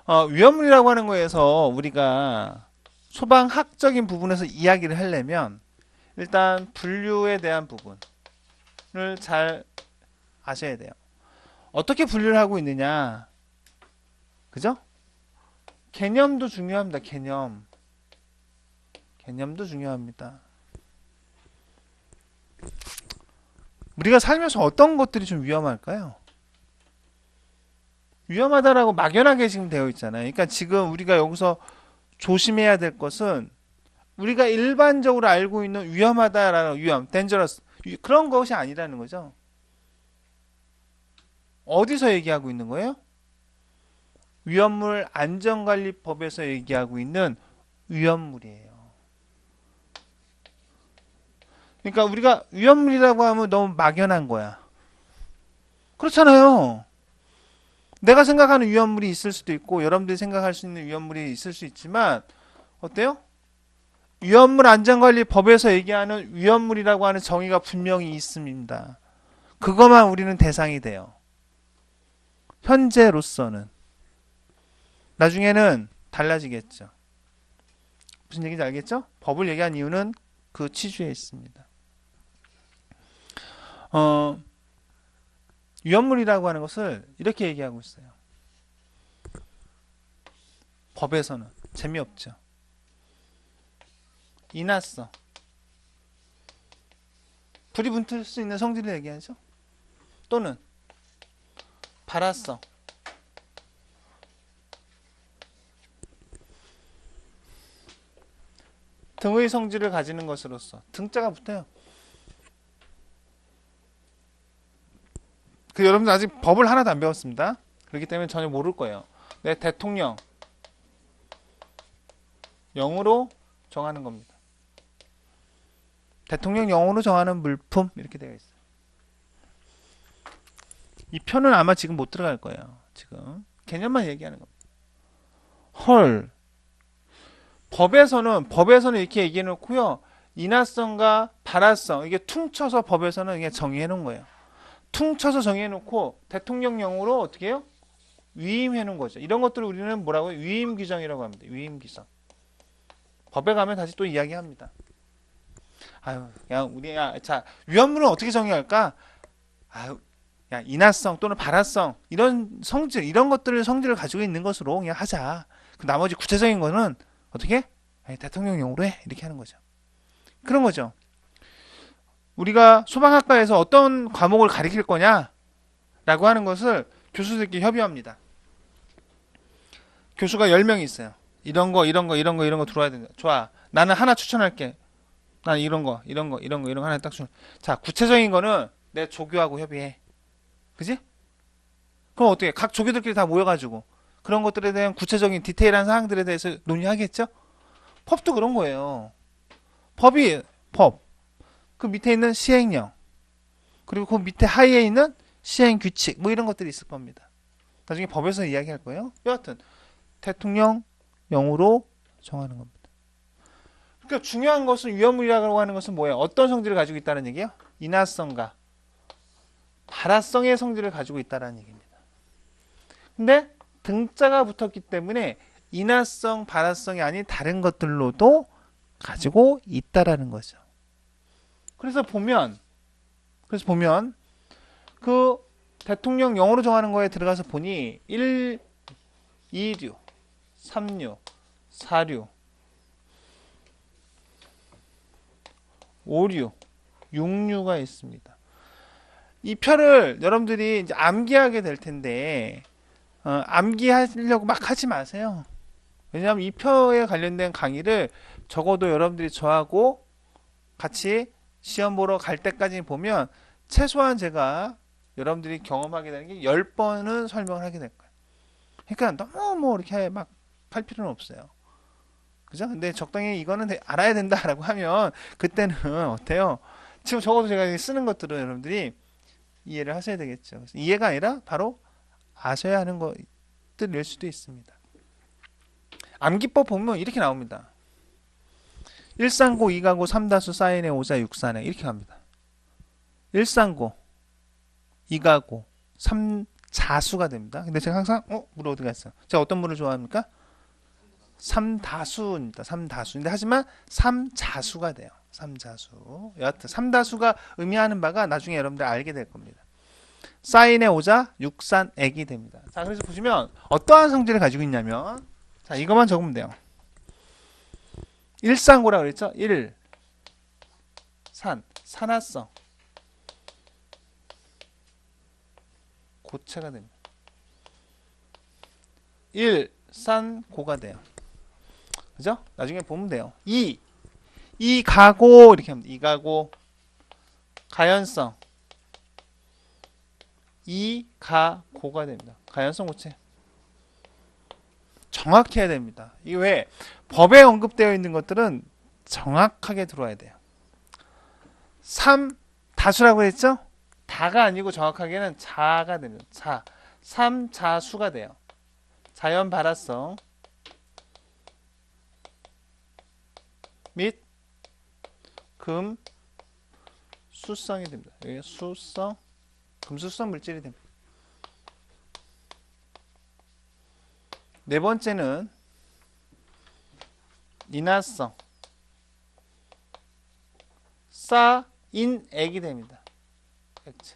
위험물이라고 하는 거에서 우리가 소방학적인 부분에서 이야기를 하려면 일단 분류에 대한 부분을 잘 아셔야 돼요. 어떻게 분류를 하고 있느냐, 그죠? 개념도 중요합니다. 개념도 중요합니다. 우리가 살면서 어떤 것들이 좀 위험할까요? 위험하다라고 막연하게 지금 되어 있잖아요. 그러니까 지금 우리가 여기서 조심해야 될 것은 우리가 일반적으로 알고 있는 위험하다라는 위험, dangerous 그런 것이 아니라는 거죠. 어디서 얘기하고 있는 거예요? 위험물 안전관리법에서 얘기하고 있는 위험물이에요. 그러니까 우리가 위험물이라고 하면 너무 막연한 거야. 그렇잖아요. 내가 생각하는 위험물이 있을 수도 있고 여러분들이 생각할 수 있는 위험물이 있을 수 있지만 어때요? 위험물 안전관리법에서 얘기하는 위험물이라고 하는 정의가 분명히 있습니다. 그것만 우리는 대상이 돼요. 현재로서는. 나중에는 달라지겠죠. 무슨 얘기인지 알겠죠? 법을 얘기한 이유는 그 취지에 있습니다. 위험물이라고 하는 것을 이렇게 얘기하고 있어요. 법에서는 재미없죠. 인화성, 불이 붙을 수 있는 성질을 얘기하죠. 또는 발화성, 등의 성질을 가지는 것으로서 등자가 붙어요. 여러분들 아직 법을 하나도 안 배웠습니다. 그렇기 때문에 전혀 모를 거예요. 내 대통령 영으로 정하는 겁니다. 대통령 영으로 정하는 물품 이렇게 되어 있어요. 이 표는 아마 지금 못 들어갈 거예요. 지금 개념만 얘기하는 겁니다. 헐. 법에서는 이렇게 얘기해 놓고요. 인화성과 발화성 이게 퉁쳐서 법에서는 그냥 정의해 놓은 거예요. 퉁쳐서 정해 놓고 대통령령으로 어떻게 해요? 위임해 놓은 거죠. 이런 것들을 우리는 뭐라고 해요? 위임 규정이라고 합니다. 위임 규정. 법에 가면 다시 또 이야기합니다. 아유, 그냥 자, 위험물은 어떻게 정의할까? 아유, 야, 인화성 또는 발화성 이런 성질 이런 것들을 성질을 가지고 있는 것으로 그냥 하자. 그 나머지 구체적인 거는 어떻게? 아니, 대통령령으로 해. 이렇게 하는 거죠. 그런 거죠. 우리가 소방학과에서 어떤 과목을 가르칠 거냐? 라고 하는 것을 교수들끼리 협의합니다. 교수가 10명이 있어요. 이런 거 들어와야 된다. 좋아. 나는 하나 추천할게. 난 이런 거 하나 딱 추천. 자, 구체적인 거는 내 조교하고 협의해. 그지? 그럼 어떻게? 각 조교들끼리 다 모여가지고 그런 것들에 대한 구체적인 디테일한 사항들에 대해서 논의하겠죠? 법도 그런 거예요. 법. 그 밑에 있는 시행령. 그리고 그 밑에 하위에 있는 시행 규칙. 뭐 이런 것들이 있을 겁니다. 나중에 법에서 이야기할 거예요. 여하튼 대통령령으로 정하는 겁니다. 그러니까 중요한 것은 위험물이라고 하는 것은 뭐예요? 어떤 성질을 가지고 있다는 얘기예요? 인화성과 발화성의 성질을 가지고 있다는 얘기입니다. 근데 등자가 붙었기 때문에 인화성, 발화성이 아닌 다른 것들로도 가지고 있다라는 거죠. 그래서 보면 그 대통령령으로 정하는 거에 들어가서 보니 1, 2류, 3류, 4류, 5류, 6류가 있습니다. 이 표를 여러분들이 이제 암기하게 될 텐데 암기하려고 막 하지 마세요. 왜냐하면 이 표에 관련된 강의를 적어도 여러분들이 저하고 같이 시험 보러 갈 때까지 보면 최소한 제가 여러분들이 경험하게 되는 게 10번은 설명을 하게 될 거예요. 그러니까 너무 뭐 이렇게 막 할 필요는 없어요. 그죠? 근데 적당히 이거는 알아야 된다라고 하면 그때는 어때요? 지금 적어도 제가 쓰는 것들은 여러분들이 이해를 하셔야 되겠죠. 그래서 이해가 아니라 바로 아셔야 하는 것들일 수도 있습니다. 암기법 보면 이렇게 나옵니다. 1상고, 2가고, 3다수, 4인의 5자, 6산행 이렇게 갑니다. 1상고, 2가고, 3 3자수가 됩니다. 근데 제가 항상 물 어디 갔어? 제가 어떤 물을 좋아합니까? 3다수입니다. 3다수인데 하지만 3자수가 돼요. 3자수. 여하튼 3다수가 의미하는 바가 나중에 여러분들 알게 될 겁니다. 사인의 오자 육산액이 됩니다. 자, 그래서 보시면 어떠한 성질을 가지고 있냐면 자, 이것만 적으면 돼요. 일산고라 그랬죠? 산화성 고체가 됩니다. 일산고가 돼요. 그죠? 나중에 보면 돼요. 이가고 이렇게 합니다. 이가고 가연성 이가고가 됩니다. 가연성 고체 정확히 해야 됩니다. 이게 왜 법에 언급되어 있는 것들은 정확하게 들어와야 돼요. 3다수라고 했죠? 다가 아니고 정확하게는 자가 됩니다. 3자수가 돼요. 자연 발화성 및 금수성이 됩니다. 여기 수성, 금수성 물질이 됩니다. 네 번째는 인화성, 사인액이 됩니다. 액체.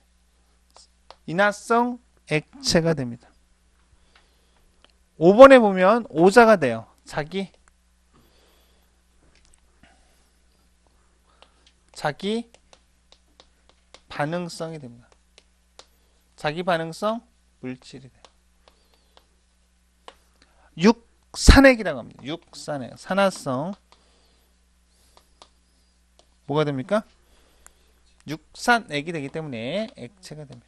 인화성 액체가 됩니다. 5번에 보면 오자가 돼요. 자기 반응성이 됩니다. 자기 반응성 물질이 돼요. 육산액이라고 합니다. 육산액, 산화성 뭐가 됩니까? 육산액이 되기 때문에 액체가 됩니다.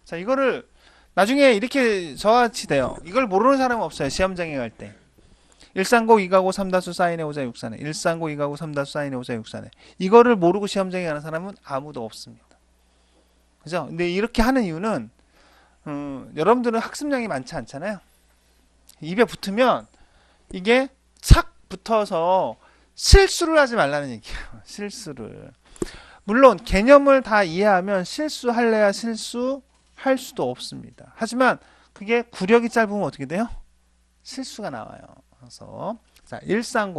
자, 이거를 나중에 이렇게 저같이 돼요. 이걸 모르는 사람은 없어요. 시험장에 갈 때. 1산고 2가고 3다수 사인의 오자 육산에 1산고 2가고 3다수 사인의 오자 육산에 이거를 모르고 시험장에 가는 사람은 아무도 없습니다. 그죠? 근데 이렇게 하는 이유는 여러분들은 학습량이 많지 않잖아요. 입에 붙으면 이게 착 붙어서 실수를 하지 말라는 얘기예요. 실수를. 물론 개념을 다 이해하면 실수할래야 실수할 수도 없습니다. 하지만 그게 구력이 짧으면 어떻게 돼요? 실수가 나와요. 그래서 자, 일산에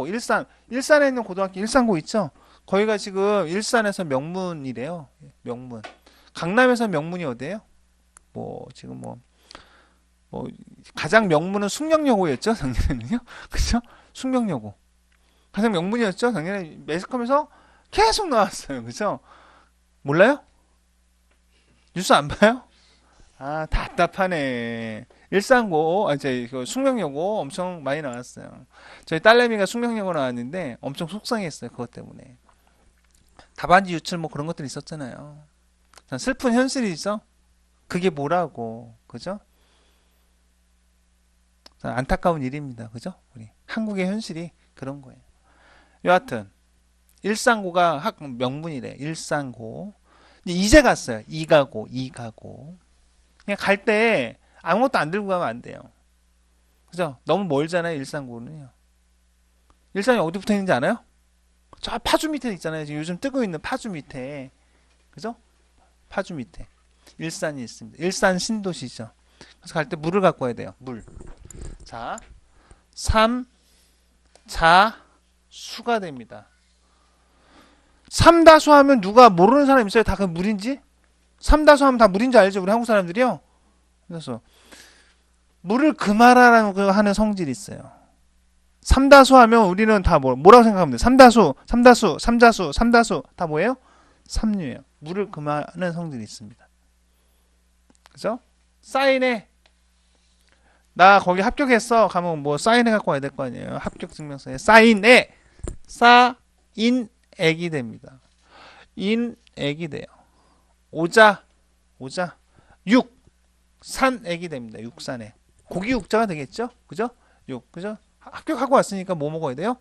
있는 고등학교 일산고 있죠? 거기가 지금 일산에서 명문이래요. 명문. 강남에서 명문이 어디예요? 지금 가장 명문은 숙명여고였죠, 작년에는요. 그죠? 숙명여고. 가장 명문이었죠. 작년에 매스컴에서 계속 나왔어요. 그죠? 몰라요? 뉴스 안 봐요? 아, 답답하네. 일산고, 숙명여고 엄청 많이 나왔어요. 저희 딸내미가 숙명여고 나왔는데 엄청 속상했어요. 그것 때문에. 답안지 유출 그런 것들이 있었잖아요. 슬픈 현실이죠? 그게 뭐라고, 그죠? 안타까운 일입니다. 그죠? 우리 한국의 현실이 그런 거예요. 여하튼, 일산고가 명문이래. 일산고. 이제 갔어요. 이가고. 그냥 갈 때 아무것도 안 들고 가면 안 돼요. 그죠? 너무 멀잖아요, 일산고는요. 일산이 어디 붙어 있는지 알아요? 저 파주 밑에 있잖아요. 지금 요즘 뜨고 있는 파주 밑에. 그죠? 파주 밑에. 일산이 있습니다. 일산 신도시죠. 그래서 갈 때 물을 갖고 와야 돼요. 물. 자, 3자수가 됩니다. 3다수 하면 누가 모르는 사람 있어요? 다 그 물인지? 3다수 하면 다 물인지 알죠? 우리 한국 사람들이요. 그래서 물을 금하라라는 하는 성질이 있어요. 3다수 하면 우리는 다 뭐라고 생각하면 돼요? 3다수 다 뭐예요? 삼류예요. 물을 금하는 성질이 있습니다. 그죠? 사인회 나 거기 합격했어 가면 사인회 갖고 와야 될 거 아니에요. 합격 증명서에 사인회 사인액이 됩니다. 인액이 돼요. 오자 육산액이 됩니다. 육산액 고기 육자가 되겠죠? 그죠? 그죠? 합격하고 왔으니까 뭐 먹어야 돼요?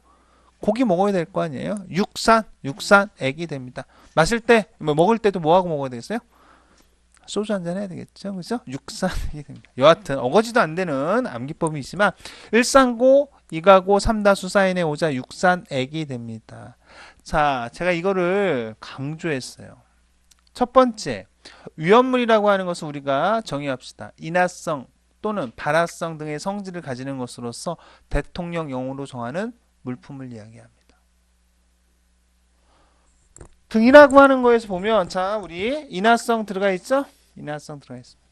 고기 먹어야 될 거 아니에요? 육산액이 됩니다. 마실 때 먹을 때도 뭐하고 먹어야 되겠어요? 소주 한잔 해야 되겠죠? 그죠? 육산액이 됩니다. 여하튼 어거지도 안 되는 암기법이 있지만 1산고 2가고 3다수 사인의 오자 육산액이 됩니다. 자, 제가 이거를 강조했어요. 첫 번째 위험물이라고 하는 것을 우리가 정의합시다. 인화성 또는 발화성 등의 성질을 가지는 것으로서 대통령령으로 정하는 물품을 이야기합니다. 등이라고 하는 거에서 보면 자 우리 인화성 들어가 있죠? 인화성 들어가 있습니다.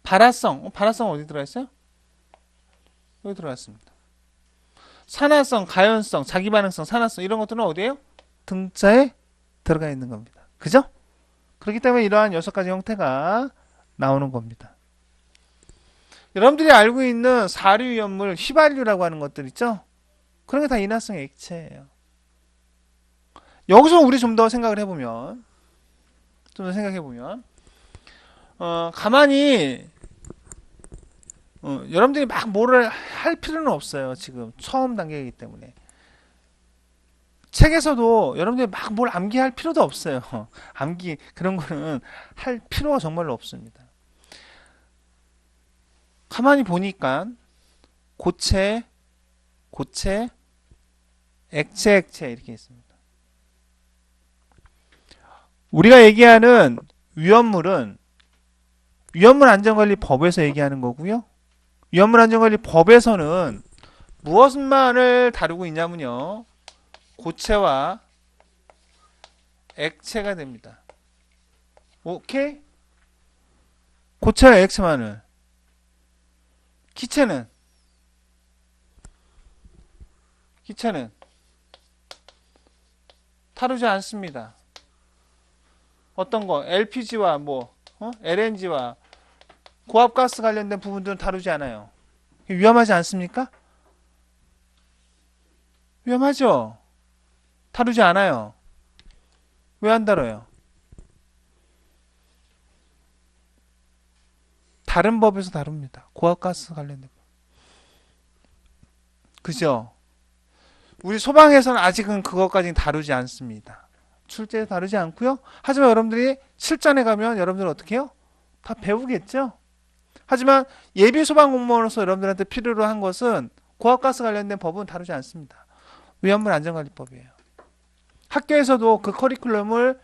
발화성 발화성 어디 들어가 있어요? 여기 들어갔습니다. 산화성, 가연성, 자기반응성, 산화성 이런 것들은 어디에요? 등자에 들어가 있는 겁니다. 그죠? 그렇기 때문에 이러한 6가지 형태가 나오는 겁니다. 여러분들이 알고 있는 사류위험물, 휘발유라고 하는 것들 있죠? 그런 게 다 인화성 액체예요. 여기서 우리 좀 더 생각을 해보면 가만히 여러분들이 막 뭐를 할 필요는 없어요. 지금 처음 단계이기 때문에. 책에서도 여러분들이 막 뭘 암기할 필요도 없어요. 암기 그런 거는 할 필요가 정말로 없습니다. 가만히 보니까 고체, 액체 이렇게 있습니다. 우리가 얘기하는 위험물은 위험물안전관리법에서 얘기하는 거고요. 위험물안전관리법에서는 무엇만을 다루고 있냐면요. 고체와 액체가 됩니다. 오케이? 고체와 액체만을. 기체는 다루지 않습니다. 어떤 거? LPG와 LNG와 고압가스 관련된 부분들은 다루지 않아요. 위험하지 않습니까? 위험하죠? 다루지 않아요. 왜 안 다뤄요? 다른 법에서 다룹니다. 고압가스 관련된 법. 그죠? 우리 소방에서는 아직은 그것까지는 다루지 않습니다. 출제에 다루지 않고요. 하지만 여러분들이 실전에 가면 여러분들은 어떻게 해요? 다 배우겠죠? 하지만 예비 소방 공무원으로서 여러분들한테 필요로 한 것은 고압가스 관련된 법은 다루지 않습니다. 위험물 안전관리법이에요. 학교에서도 그 커리큘럼을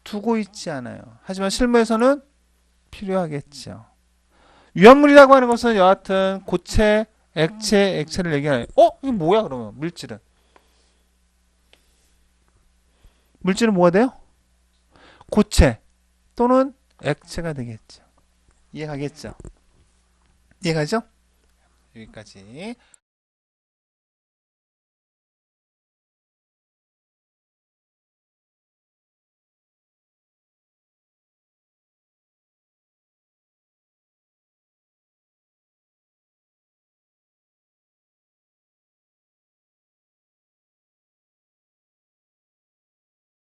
두고 있지 않아요. 하지만 실무에서는 필요하겠죠. 위험물이라고 하는 것은 여하튼 고체, 액체를 얘기하는. 이게 뭐야 그러면 물질은? 물질은 뭐가 돼요? 고체 또는 액체가 되겠죠. 이해가겠죠? 이해가죠? 여기까지.